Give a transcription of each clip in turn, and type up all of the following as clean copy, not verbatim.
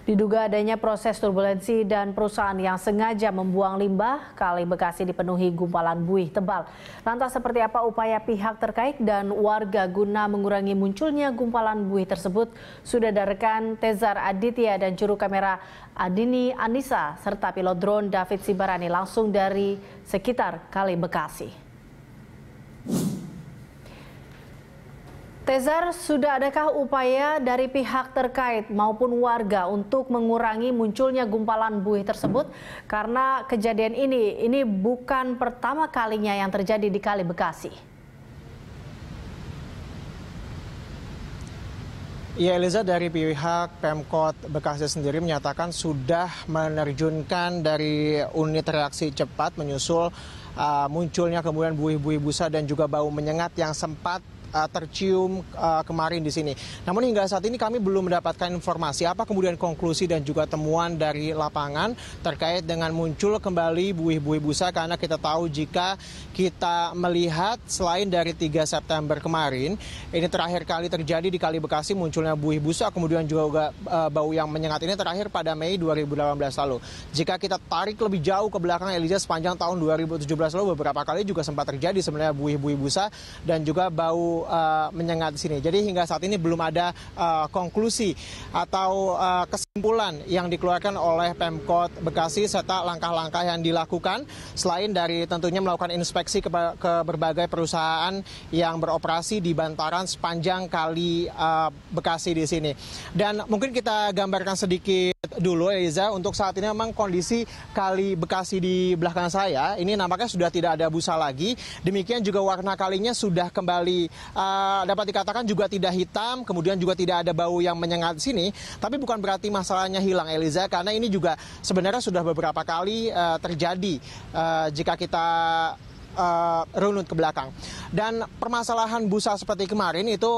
Diduga adanya proses turbulensi dan perusahaan yang sengaja membuang limbah, Kali Bekasi dipenuhi gumpalan buih tebal. Lantas seperti apa upaya pihak terkait dan warga guna mengurangi munculnya gumpalan buih tersebut? Sudah ada rekan Tezar Aditya dan juru kamera Adini Anissa serta pilot drone David Sibarani langsung dari sekitar Kali Bekasi. Tezar, sudah adakah upaya dari pihak terkait maupun warga untuk mengurangi munculnya gumpalan buih tersebut? Karena kejadian ini bukan pertama kalinya yang terjadi di Kali Bekasi. Ya, Eliza, dari pihak Pemkot Bekasi sendiri menyatakan sudah menerjunkan dari unit reaksi cepat menyusul munculnya kemudian buih-buih busa dan juga bau menyengat yang sempat tercium kemarin di sini. Namun hingga saat ini kami belum mendapatkan informasi apa kemudian konklusi dan juga temuan dari lapangan terkait dengan muncul kembali buih-buih busa, karena kita tahu jika kita melihat selain dari 3 September kemarin, ini terakhir kali terjadi di Kali Bekasi munculnya buih busa kemudian juga bau yang menyengat ini terakhir pada Mei 2018 lalu. Jika kita tarik lebih jauh ke belakang, Eliza, sepanjang tahun 2017 lalu beberapa kali juga sempat terjadi sebenarnya buih-buih busa dan juga bau menyengat di sini. Jadi hingga saat ini belum ada konklusi atau kesimpulan yang dikeluarkan oleh Pemkot Bekasi serta langkah-langkah yang dilakukan selain dari tentunya melakukan inspeksi ke berbagai perusahaan yang beroperasi di bantaran sepanjang Kali Bekasi di sini. Dan mungkin kita gambarkan sedikit dulu, Eliza, untuk saat ini memang kondisi Kali Bekasi di belakang saya ini nampaknya sudah tidak ada busa lagi. Demikian juga warna kalinya sudah kembali dapat dikatakan juga tidak hitam, kemudian juga tidak ada bau yang menyengat di sini. Tapi bukan berarti masalahnya hilang, Eliza, karena ini juga sebenarnya sudah beberapa kali terjadi jika kita runut ke belakang. Dan permasalahan busa seperti kemarin itu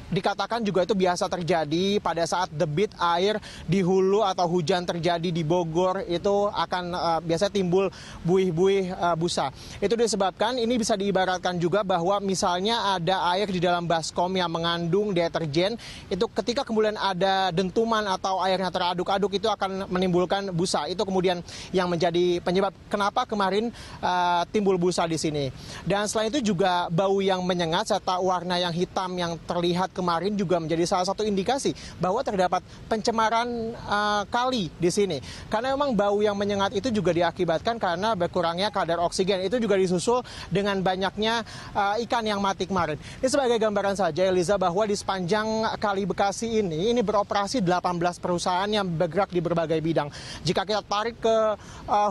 dikatakan juga itu biasa terjadi pada saat debit air di hulu atau hujan terjadi di Bogor, itu akan biasanya timbul buih-buih busa. Itu disebabkan, ini bisa diibaratkan juga bahwa misalnya ada air di dalam baskom yang mengandung deterjen, itu ketika kemudian ada dentuman atau airnya teraduk-aduk itu akan menimbulkan busa. Itu kemudian yang menjadi penyebab kenapa kemarin timbul busa di sini. Dan selain itu juga bau yang menyengat serta warna yang hitam yang terlihat kemarin juga menjadi salah satu indikasi bahwa terdapat pencemaran kali di sini. Karena memang bau yang menyengat itu juga diakibatkan karena berkurangnya kadar oksigen. Itu juga disusul dengan banyaknya ikan yang mati kemarin. Ini sebagai gambaran saja, Eliza, bahwa di sepanjang Kali Bekasi ini beroperasi 18 perusahaan yang bergerak di berbagai bidang. Jika kita tarik ke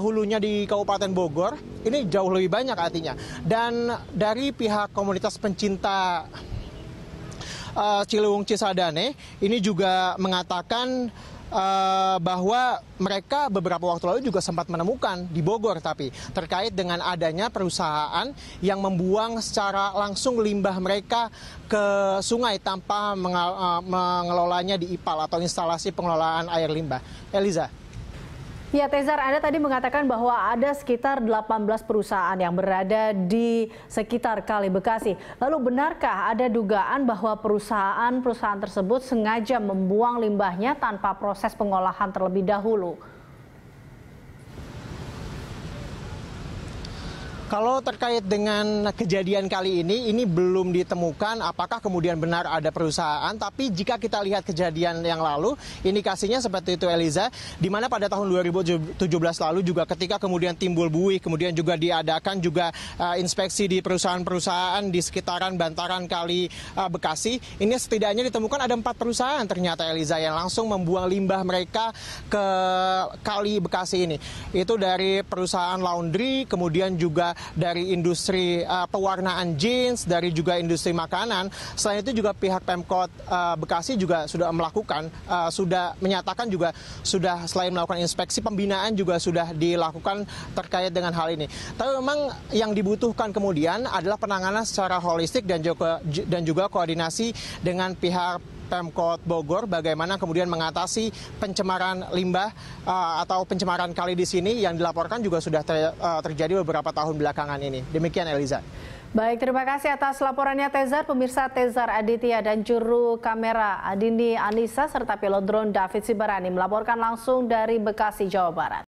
hulunya di Kabupaten Bogor, ini jauh lebih banyak artinya. Dan dari pihak komunitas pencinta Ciliwung Cisadane ini juga mengatakan bahwa mereka beberapa waktu lalu juga sempat menemukan di Bogor tapi terkait dengan adanya perusahaan yang membuang secara langsung limbah mereka ke sungai tanpa mengelolanya di IPAL atau instalasi pengelolaan air limbah. Eliza. Ya, Tezar, Anda tadi mengatakan bahwa ada sekitar 18 perusahaan yang berada di sekitar Kali Bekasi. Lalu benarkah ada dugaan bahwa perusahaan tersebut sengaja membuang limbahnya tanpa proses pengolahan terlebih dahulu? Kalau terkait dengan kejadian kali ini belum ditemukan apakah kemudian benar ada perusahaan. Tapi jika kita lihat kejadian yang lalu, indikasinya seperti itu, Eliza, di mana pada tahun 2017 lalu juga ketika kemudian timbul buih, kemudian juga diadakan juga inspeksi di perusahaan-perusahaan di sekitaran bantaran Kali Bekasi. Ini setidaknya ditemukan ada 4 perusahaan ternyata, Eliza, yang langsung membuang limbah mereka ke Kali Bekasi ini. Itu dari perusahaan laundry, kemudian juga dari industri pewarnaan jeans, dari juga industri makanan. Selain itu juga pihak Pemkot Bekasi juga sudah melakukan, sudah menyatakan juga sudah selain melakukan inspeksi, pembinaan juga sudah dilakukan terkait dengan hal ini. Tapi memang yang dibutuhkan kemudian adalah penanganan secara holistik dan juga koordinasi dengan pihak Pemkot Bogor bagaimana kemudian mengatasi pencemaran limbah atau pencemaran kali di sini yang dilaporkan juga sudah terjadi beberapa tahun belakangan ini. Demikian, Eliza. Baik, terima kasih atas laporannya Tezar. Pemirsa, Tezar Aditya dan juru kamera Adini Anissa serta pilot drone David Sibarani melaporkan langsung dari Bekasi, Jawa Barat.